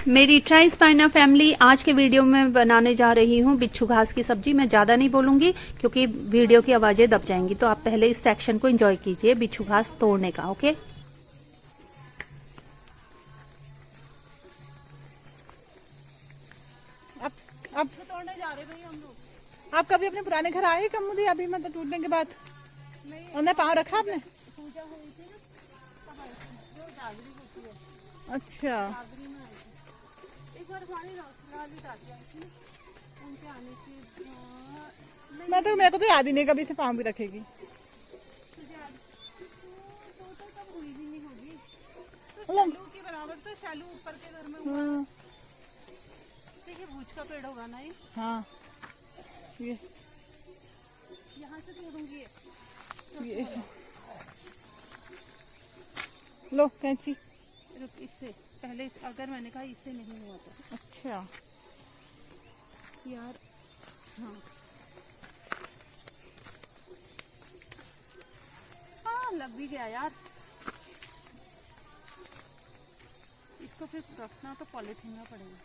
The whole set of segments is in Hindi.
मेरी ट्राई स्पाइना फैमिली, आज के वीडियो में बनाने जा रही हूँ बिच्छू घास की सब्जी। मैं ज्यादा नहीं बोलूंगी क्योंकि वीडियो की आवाजें दब जाएंगी, तो आप पहले इस सेक्शन को एंजॉय कीजिए बिच्छू घास तोड़ने का। ओके, अब तोड़ने जा रहे भाई हम लोग। आप कभी अपने पुराने घर आए कमुदी? अभी मतलब टूटने के बाद उन्हें पाँव रखा आपने? पूजा हुई थी ना, जो जागरी होती है। अच्छा, एक बार उनके आने की मेरे को तो याद ही नहीं कभी से पाँव भी रखेगी। हुई भी नहीं होगी तो शालू के बराबर, तो शालू ऊपर के घर में हुआ। देखिए भूज का पेड़ होगा ना ये। हाँ, ये यहाँ से तोड़ूंगी ये लो कैंची। रुक, इससे पहले अगर मैंने कहा इससे नहीं हुआ तो। अच्छा यार, हाँ लग भी गया यार। इसको फिर रखना तो पॉलीथीन में पड़ेगा।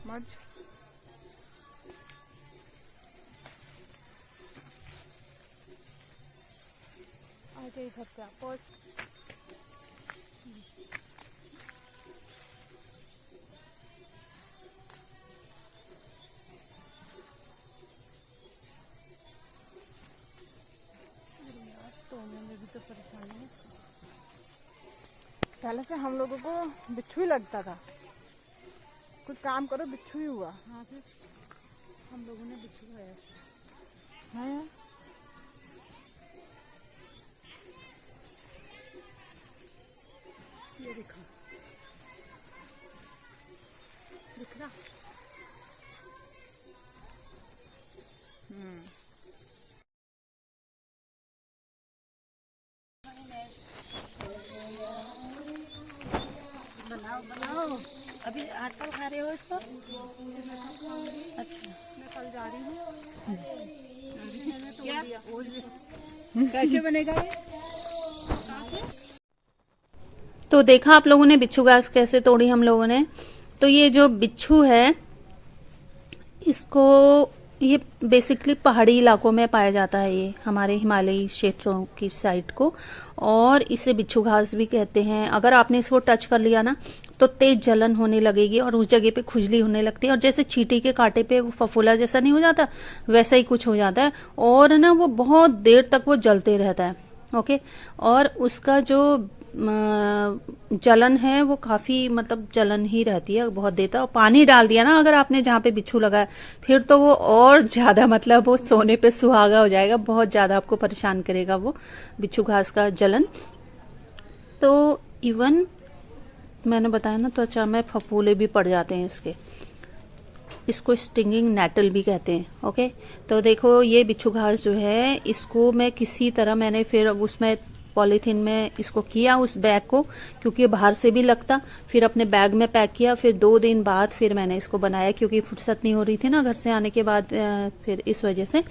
मर्ज आगे इधर क्या पॉज। तोड़ने में भी तो परेशानी है। पहले से हम लोगों को बिच्छू ही लगता था, कुछ काम करो बिच्छू ही हुआ। हाँ, फिर हम लोगों ने बिच्छू खाया है। ये दिख रहा। बनाओ। अभी आजकल खा रहे हो इसको? अच्छा, मैं कल जा रही हूँ। कैसे बनेगा ये? तो देखा आप लोगों ने बिच्छू घास कैसे तोड़ी हम लोगों ने। तो ये जो बिच्छू है, इसको ये बेसिकली पहाड़ी इलाकों में पाया जाता है, ये हमारे हिमालयी क्षेत्रों की साइड को, और इसे बिच्छू घास भी कहते हैं। अगर आपने इसको टच कर लिया ना तो तेज जलन होने लगेगी और उस जगह पे खुजली होने लगती है, और जैसे चींटी के कांटे पे वो फफूला जैसा नहीं हो जाता, वैसा ही कुछ हो जाता है। और ना वो बहुत देर तक वो जलते रहता है। ओके, और उसका जो जलन है वो काफी, मतलब जलन ही रहती है बहुत देर तक। और पानी डाल दिया ना अगर आपने जहाँ पे बिच्छू लगा है, फिर तो वो और ज्यादा, मतलब वो सोने पे सुहागा हो जाएगा। बहुत ज्यादा आपको परेशान करेगा वो बिच्छू घास का जलन। तो इवन मैंने बताया ना, त्वचा में फफूले भी पड़ जाते हैं इसके। इसको स्टिंगिंग नेटल भी कहते हैं। ओके, तो देखो ये बिच्छू घास जो है, इसको मैं किसी तरह मैंने फिर उसमें पॉलीथीन में इसको किया, उस बैग को, क्योंकि बाहर से भी लगता। फिर अपने बैग में पैक किया। फिर 2 दिन बाद फिर मैंने इसको बनाया, क्योंकि फुर्सत नहीं हो रही थी ना घर से आने के बाद, फिर इस वजह से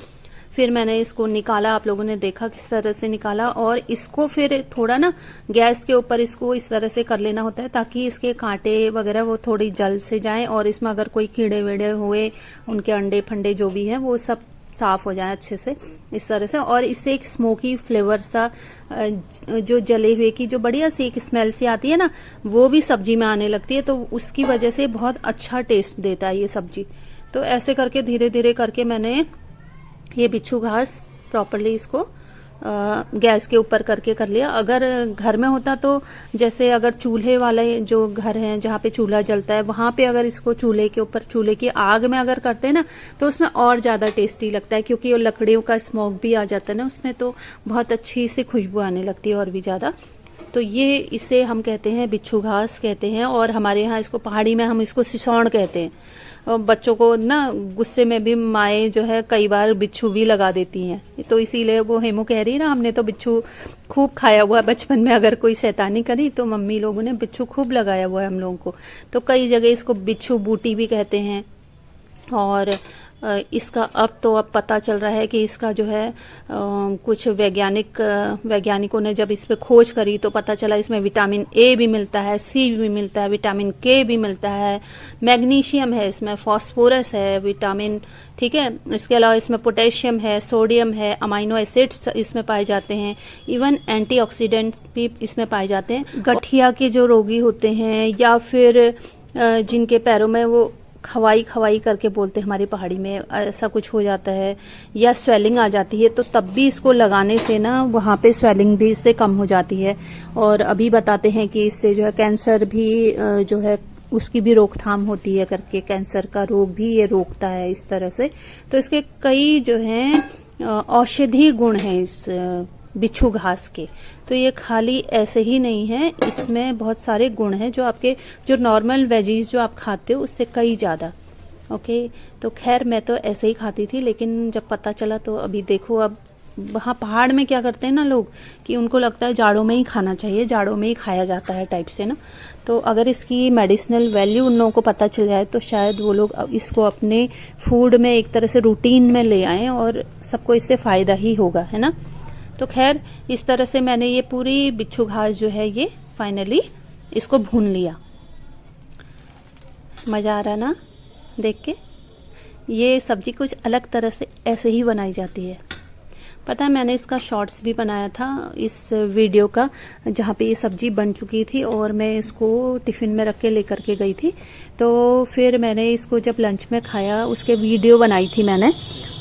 फिर मैंने इसको निकाला। आप लोगों ने देखा किस तरह से निकाला। और इसको फिर थोड़ा ना गैस के ऊपर इसको इस तरह से कर लेना होता है, ताकि इसके कांटे वगैरह वो थोड़ी जल से जाएं, और इसमें अगर कोई कीड़े वेड़े हुए, उनके अंडे फंडे जो भी हैं, वो सब साफ हो जाए अच्छे से इस तरह से। और इससे एक स्मोकी फ्लेवर सा, जो जले हुए की जो बढ़िया सी एक स्मेल सी आती है ना, वो भी सब्जी में आने लगती है। तो उसकी वजह से बहुत अच्छा टेस्ट देता है ये सब्जी। तो ऐसे करके धीरे धीरे करके मैंने ये बिच्छू घास प्रॉपरली इसको गैस के ऊपर करके कर लिया। अगर घर में होता तो, जैसे अगर चूल्हे वाले जो घर हैं जहाँ पे चूल्हा जलता है, वहां पे अगर इसको चूल्हे के ऊपर, चूल्हे की आग में अगर करते हैं ना, तो उसमें और ज्यादा टेस्टी लगता है, क्योंकि वो लकड़ियों का स्मोक भी आ जाता है ना उसमें, तो बहुत अच्छी सी खुशबू आने लगती है और भी ज्यादा। तो ये, इसे हम कहते हैं बिच्छू घास कहते हैं, और हमारे यहाँ इसको पहाड़ी में हम इसको सिसौण कहते हैं। और बच्चों को ना गुस्से में भी माए जो है कई बार बिच्छू भी लगा देती हैं, तो इसीलिए वो हेमू कह रही ना, हमने तो बिच्छू खूब खाया हुआ है बचपन में। अगर कोई शैतानी करी तो मम्मी लोगों ने बिच्छू खूब लगाया हुआ है हम लोगों को। तो कई जगह इसको बिच्छू बूटी भी कहते हैं, और इसका अब पता चल रहा है कि इसका जो है कुछ वैज्ञानिकों ने जब इस पे खोज करी तो पता चला इसमें विटामिन ए भी मिलता है, सी भी मिलता है, विटामिन के भी मिलता है, मैग्नीशियम है, इसमें फास्फोरस है, विटामिन, ठीक है। इसके अलावा इसमें पोटेशियम है, सोडियम है, अमाइनो एसिड्स इसमें पाए जाते हैं, इवन एंटीऑक्सीडेंट्स भी इसमें पाए जाते हैं। गठिया के जो रोगी होते हैं या फिर जिनके पैरों में वो खवाई खवाई करके बोलते हैं हमारी पहाड़ी में, ऐसा कुछ हो जाता है या स्वेलिंग आ जाती है, तो तब भी इसको लगाने से ना वहाँ पे स्वेलिंग भी इससे कम हो जाती है। और अभी बताते हैं कि इससे जो है कैंसर भी जो है उसकी भी रोकथाम होती है करके, कैंसर का रोग भी ये रोकता है इस तरह से। तो इसके कई जो हैं औषधीय गुण हैं इस बिच्छू घास के। तो ये खाली ऐसे ही नहीं है, इसमें बहुत सारे गुण हैं जो आपके जो नॉर्मल वेजीज जो आप खाते हो उससे कई ज्यादा। ओके, तो खैर मैं तो ऐसे ही खाती थी, लेकिन जब पता चला तो अभी देखो, अब वहाँ पहाड़ में क्या करते हैं ना लोग कि उनको लगता है जाड़ों में ही खाना चाहिए, जाड़ों में ही खाया जाता है टाइप से ना। तो अगर इसकी मेडिसिनल वैल्यू उन लोगों को पता चल जाए तो शायद वो लोग इसको अपने फूड में एक तरह से रूटीन में ले आए और सबको इससे फायदा ही होगा, है ना। तो खैर इस तरह से मैंने ये पूरी बिच्छू घास जो है ये फाइनली इसको भून लिया। मजा आ रहा ना देख के। ये सब्जी कुछ अलग तरह से ऐसे ही बनाई जाती है। पता है मैंने इसका शॉर्ट्स भी बनाया था इस वीडियो का, जहाँ पे ये सब्जी बन चुकी थी और मैं इसको टिफिन में रख के लेकर के गई थी। तो फिर मैंने इसको जब लंच में खाया उसके वीडियो बनाई थी मैंने।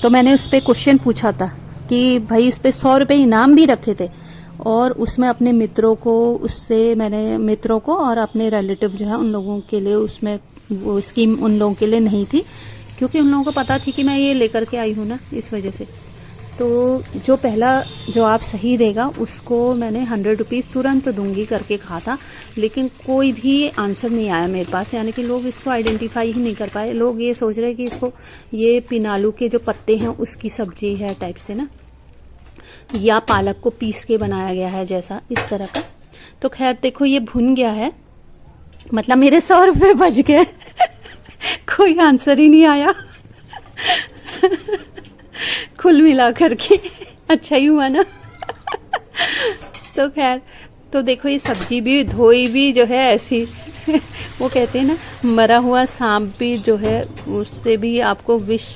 तो मैंने उस पर क्वेश्चन पूछा था कि भाई इस पे 100 रुपए इनाम भी रखे थे, और उसमें अपने मित्रों को, उससे मैंने मित्रों को और अपने रिलेटिव जो है उन लोगों के लिए उसमें वो स्कीम उन लोगों के लिए नहीं थी, क्योंकि उन लोगों को पता थी कि मैं ये लेकर के आई हूँ ना, इस वजह से। तो जो पहला जवाब सही देगा उसको मैंने 100 रुपीज़ तुरंत दूंगी करके कहा था, लेकिन कोई भी आंसर नहीं आया मेरे पास, यानी कि लोग इसको आइडेंटिफाई ही नहीं कर पाए। लोग ये सोच रहे कि इसको ये पिनालू के जो पत्ते हैं उसकी सब्जी है टाइप से ना, या पालक को पीस के बनाया गया है जैसा, इस तरह का। तो खैर देखो ये भुन गया है, मतलब मेरे 100 रुपए बच गए कोई आंसर ही नहीं आया कुल मिला करके अच्छा ही हुआ ना तो खैर, तो देखो ये सब्जी भी धोई भी जो है ऐसी वो कहते हैं ना मरा हुआ सांप भी जो है उससे भी आपको विष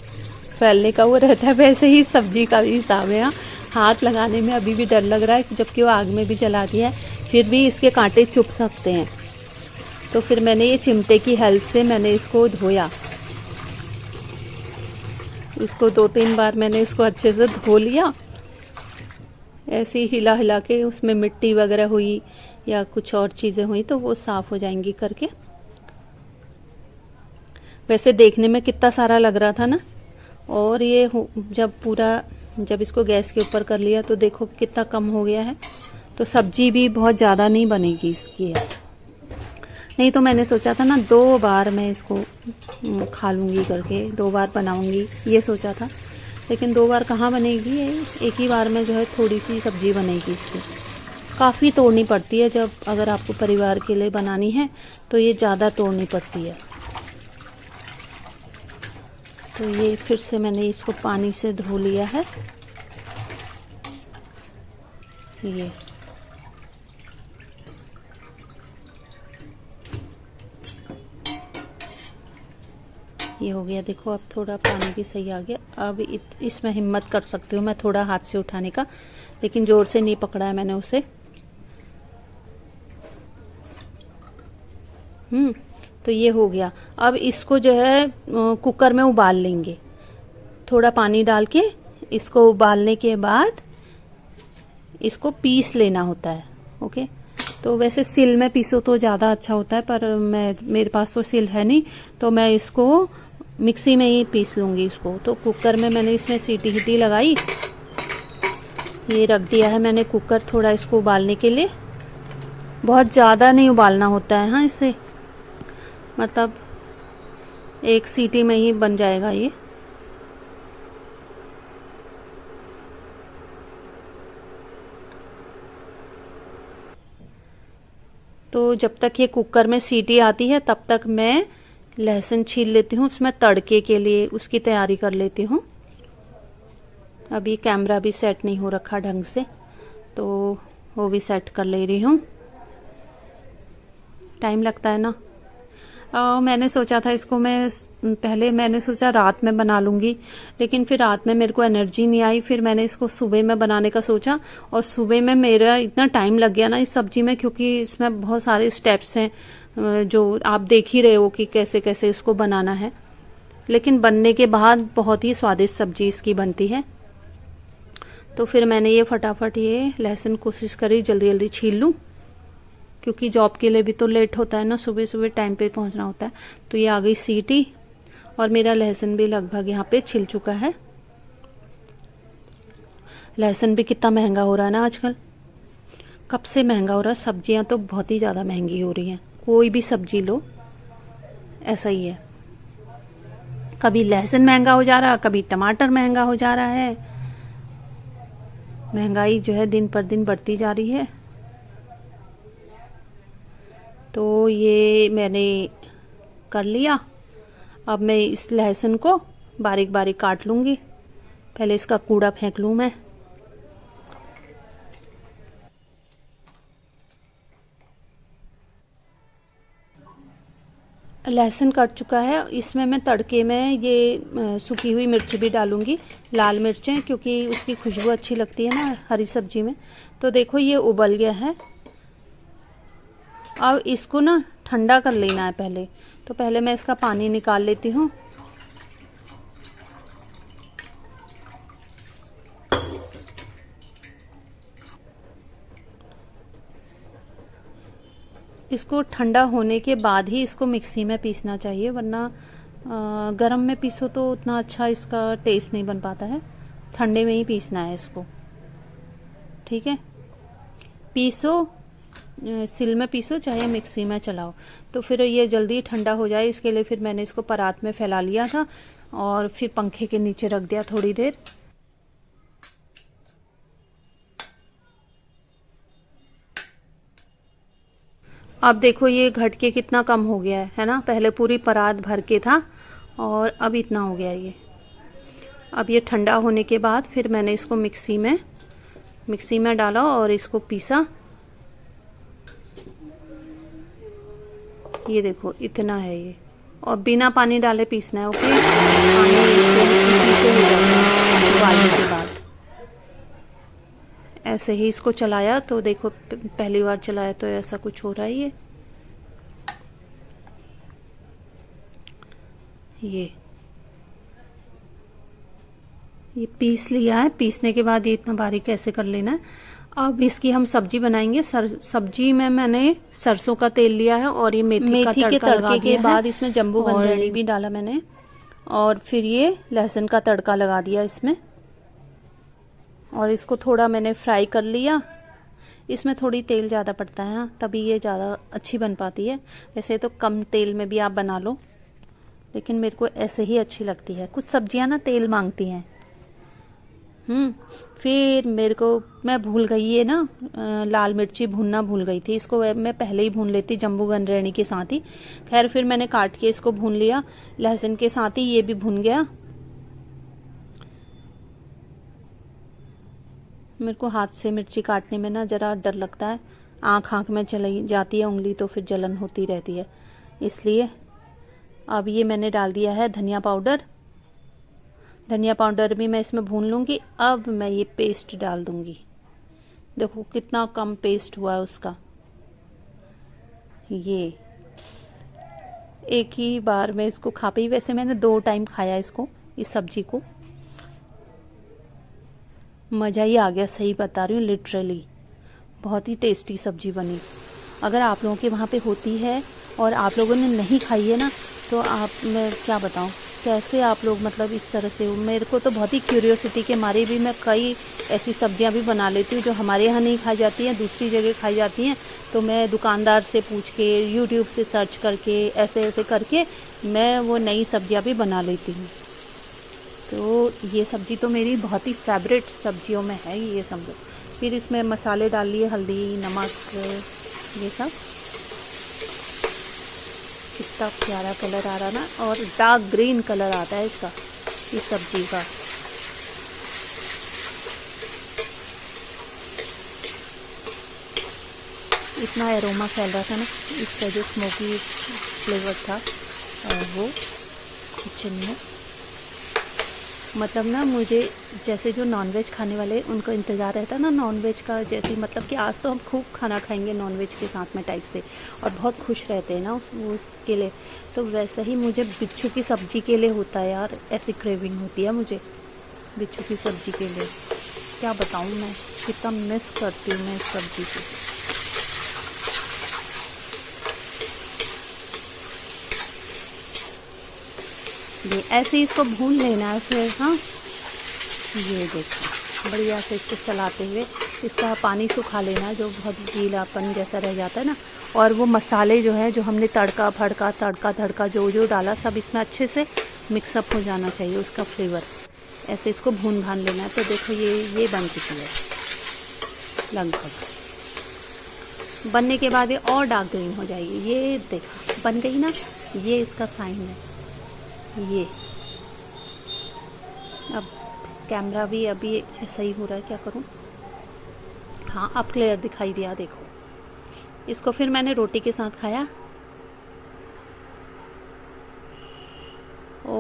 फैलने का वो रहता है, वैसे ही सब्जी का भी हिसाब है। हाथ लगाने में अभी भी डर लग रहा है, जबकि वो आग में भी जला दिया है, फिर भी इसके कांटे चुभ सकते हैं। तो फिर मैंने ये चिमटे की हेल्प से मैंने इसको धोया, इसको 2-3 बार मैंने इसको अच्छे से धो लिया, ऐसे ही हिला हिला के, उसमें मिट्टी वगैरह हुई या कुछ और चीजें हुई तो वो साफ हो जाएंगी करके। वैसे देखने में कितना सारा लग रहा था ना, और ये जब इसको गैस के ऊपर कर लिया तो देखो कितना कम हो गया है। तो सब्जी भी बहुत ज्यादा नहीं बनेगी इसकी है। नहीं तो मैंने सोचा था ना 2 बार मैं इसको खा लूंगी करके, 2 बार बनाऊंगी ये सोचा था, लेकिन 2 बार कहाँ बनेगी, एक ही बार में जो है थोड़ी सी सब्जी बनेगी इसकी। काफ़ी तोड़नी पड़ती है, जब अगर आपको परिवार के लिए बनानी है तो ये ज़्यादा तोड़नी पड़ती है। तो ये फिर से मैंने इसको पानी से धो लिया है। ये हो गया, देखो अब थोड़ा पानी भी सही आ गया। अब इसमें हिम्मत कर सकती हूँ मैं थोड़ा हाथ से उठाने का, लेकिन जोर से नहीं पकड़ा है मैंने उसे। तो ये हो गया। अब इसको जो है कुकर में उबाल लेंगे, थोड़ा पानी डाल के इसको उबालने के बाद इसको पीस लेना होता है। ओके, तो वैसे सिल में पीसो तो ज्यादा अच्छा होता है, पर मेरे पास तो सिल है नहीं, तो मैं इसको मिक्सी में ही पीस लूंगी इसको। तो कुकर में मैंने इसमें सीटी लगाई, ये रख दिया है मैंने कुकर थोड़ा इसको उबालने के लिए। बहुत ज्यादा नहीं उबालना होता है, हाँ, इससे मतलब 1 सीटी में ही बन जाएगा ये। तो जब तक ये कुकर में सीटी आती है तब तक मैं लहसुन छील लेती हूँ, उसमें तड़के के लिए उसकी तैयारी कर लेती हूँ। अभी कैमरा भी सेट नहीं हो रखा ढंग से, तो वो भी सेट कर ले रही हूँ। टाइम लगता है ना। मैंने सोचा था इसको मैंने सोचा रात में बना लूंगी, लेकिन फिर रात में मेरे को एनर्जी नहीं आई। फिर मैंने इसको सुबह में बनाने का सोचा, और सुबह में मेरा इतना टाइम लग गया ना इस सब्जी में, क्योंकि इसमें बहुत सारे स्टेप्स हैं जो आप देख ही रहे हो कि कैसे कैसे इसको बनाना है। लेकिन बनने के बाद बहुत ही स्वादिष्ट सब्जी इसकी बनती है। तो फिर मैंने ये फटाफट ये लहसुन कोशिश करी जल्दी जल्दी छील लूं, क्योंकि जॉब के लिए भी तो लेट होता है ना, सुबह सुबह टाइम पे पहुंचना होता है। तो ये आ गई सीटी, और मेरा लहसुन भी लगभग यहाँ पे छिल चुका है। लहसुन भी कितना महंगा हो रहा है ना आजकल, कब से महंगा हो रहा है। सब्जियां तो बहुत ही ज्यादा महंगी हो रही हैं, कोई भी सब्जी लो ऐसा ही है। कभी लहसुन महंगा हो जा रहा, कभी टमाटर महंगा हो जा रहा है। महंगाई जो है दिन पर दिन बढ़ती जा रही है। तो ये मैंने कर लिया। अब मैं इस लहसुन को बारीक बारीक काट लूंगी। पहले इसका कूड़ा फेंक लूं मैं। लहसुन कट चुका है। इसमें मैं तड़के में ये सूखी हुई मिर्च भी डालूंगी, लाल मिर्चें, क्योंकि उसकी खुशबू अच्छी लगती है ना हरी सब्जी में। तो देखो ये उबल गया है। अब इसको ना ठंडा कर लेना है पहले। तो पहले मैं इसका पानी निकाल लेती हूँ। इसको ठंडा होने के बाद ही इसको मिक्सी में पीसना चाहिए, वरना गरम में पीसो तो उतना अच्छा इसका टेस्ट नहीं बन पाता है। ठंडे में ही पीसना है इसको, ठीक है। पीसो, सिल में पीसो चाहे मिक्सी में चलाओ, तो फिर ये जल्दी ठंडा हो जाए। इसके लिए फिर मैंने इसको परात में फैला लिया था और फिर पंखे के नीचे रख दिया थोड़ी देर। अब देखो ये घट के कितना कम हो गया है ना। पहले पूरी परात भर के था और अब इतना हो गया ये। अब ये ठंडा होने के बाद फिर मैंने इसको मिक्सी में डाला और इसको पीसा। ये देखो इतना है ये, और बिना पानी डाले पीसना है, ओके। पानी से हो जाता है उबालने के बाद। ऐसे ही इसको चलाया तो देखो, पहली बार चलाया तो ऐसा कुछ हो रहा है। ये पीस लिया है। पीसने के बाद ये इतना बारीक कैसे कर लेना है। अब इसकी हम सब्जी बनाएंगे। सब्जी में मैंने सरसों का तेल लिया है और ये मेथी के तड़के के बाद इसमें जम्बू गंधेड़ी भी डाला मैंने, और फिर ये लहसुन का तड़का लगा दिया इसमें, और इसको थोड़ा मैंने फ्राई कर लिया। इसमें थोड़ी तेल ज़्यादा पड़ता है, तभी ये ज़्यादा अच्छी बन पाती है। वैसे तो कम तेल में भी आप बना लो, लेकिन मेरे को ऐसे ही अच्छी लगती है। कुछ सब्जियां ना तेल मांगती हैं। फिर मैं भूल गई ये ना, लाल मिर्ची भूनना भूल गई थी। इसको मैं पहले ही भून लेती जम्बू गंधेड़ी के साथ ही। खैर फिर मैंने काट के इसको भून लिया, लहसुन के साथ ही ये भी भून गया। मेरे को हाथ से मिर्ची काटने में ना जरा डर लगता है, आँख में चली जाती है उंगली तो फिर जलन होती रहती है, इसलिए। अब ये मैंने डाल दिया है धनिया पाउडर। धनिया पाउडर भी मैं इसमें भून लूंगी। अब मैं ये पेस्ट डाल दूंगी। देखो कितना कम पेस्ट हुआ है उसका। ये एक ही बार में इसको खा पाई। वैसे मैंने 2 टाइम खाया इसको, इस सब्जी को। मजा ही आ गया, सही बता रही हूँ, लिटरली बहुत ही टेस्टी सब्जी बनी। अगर आप लोगों के वहाँ पे होती है और आप लोगों ने नहीं खाई है ना, तो मैं क्या बताऊँ कैसे आप लोग मतलब इस तरह से। मेरे को तो बहुत ही क्यूरियोसिटी के मारे भी मैं कई ऐसी सब्जियां भी बना लेती हूँ जो हमारे यहाँ नहीं खाई जाती हैं, दूसरी जगह खाई जाती हैं। तो मैं दुकानदार से पूछ के, यूट्यूब से सर्च करके, ऐसे ऐसे करके मैं वो नई सब्जियां भी बना लेती हूँ। तो ये सब्जी तो मेरी बहुत ही फेवरेट सब्जियों में है ये समझो। फिर इसमें मसाले डाल लिए, हल्दी, नमक, ये सब। कितना प्यारा कलर आ रहा ना, और डार्क ग्रीन कलर आता है इसका, इस सब्जी का। इतना एरोमा फैल रहा था ना, इसका जो स्मोकी फ्लेवर था वो किचन में, मतलब ना मुझे जैसे जो नॉनवेज खाने वाले उनको इंतज़ार रहता है ना नॉनवेज का, जैसे मतलब कि आज तो हम खूब खाना खाएंगे नॉनवेज के साथ में टाइप से, और बहुत खुश रहते हैं ना उसके लिए, तो वैसे ही मुझे बिच्छू की सब्ज़ी के लिए होता है यार, ऐसी क्रेविंग होती है मुझे बिच्छू की सब्ज़ी के लिए। क्या बताऊँ मैं, कितना मिस करती हूँ मैं इस सब्ज़ी को। ये ऐसे ही इसको भून लेना है फिर। हाँ, ये देखो बढ़िया से इसको चलाते हुए इसका पानी सुखा लेना है, जो बहुत गीलापन जैसा रह जाता है ना, और वो मसाले जो है, जो हमने तड़का धड़का जो डाला, सब इसमें अच्छे से मिक्सअप हो जाना चाहिए उसका फ्लेवर। ऐसे इसको भून भान लेना है। तो देखो ये बन चुकी है लगभग। बनने के बाद ये और डार्क ग्रीन हो जाएगी। ये देखो बन गई ना, ये इसका साइन है। ये अब कैमरा भी अभी ऐसा ही हो रहा है, क्या करूं। हाँ अब क्लियर दिखाई दिया। देखो इसको फिर मैंने रोटी के साथ खाया। ओ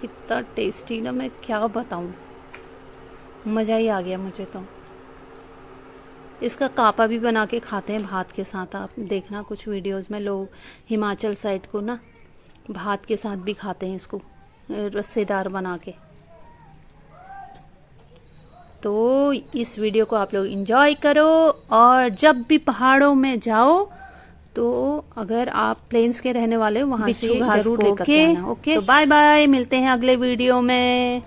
कितना टेस्टी ना, मैं क्या बताऊं, मज़ा ही आ गया मुझे तो। इसका कापा भी बना के खाते हैं भात के साथ। आप देखना कुछ वीडियोस में लोग हिमाचल साइड को ना भात के साथ भी खाते हैं इसको, रस्सेदार बना के। तो इस वीडियो को आप लोग एंजॉय करो, और जब भी पहाड़ों में जाओ तो अगर आप प्लेन्स के रहने वाले हो वहां से जरूर लेकर आना। ओके, तो बाय बाय, मिलते हैं अगले वीडियो में।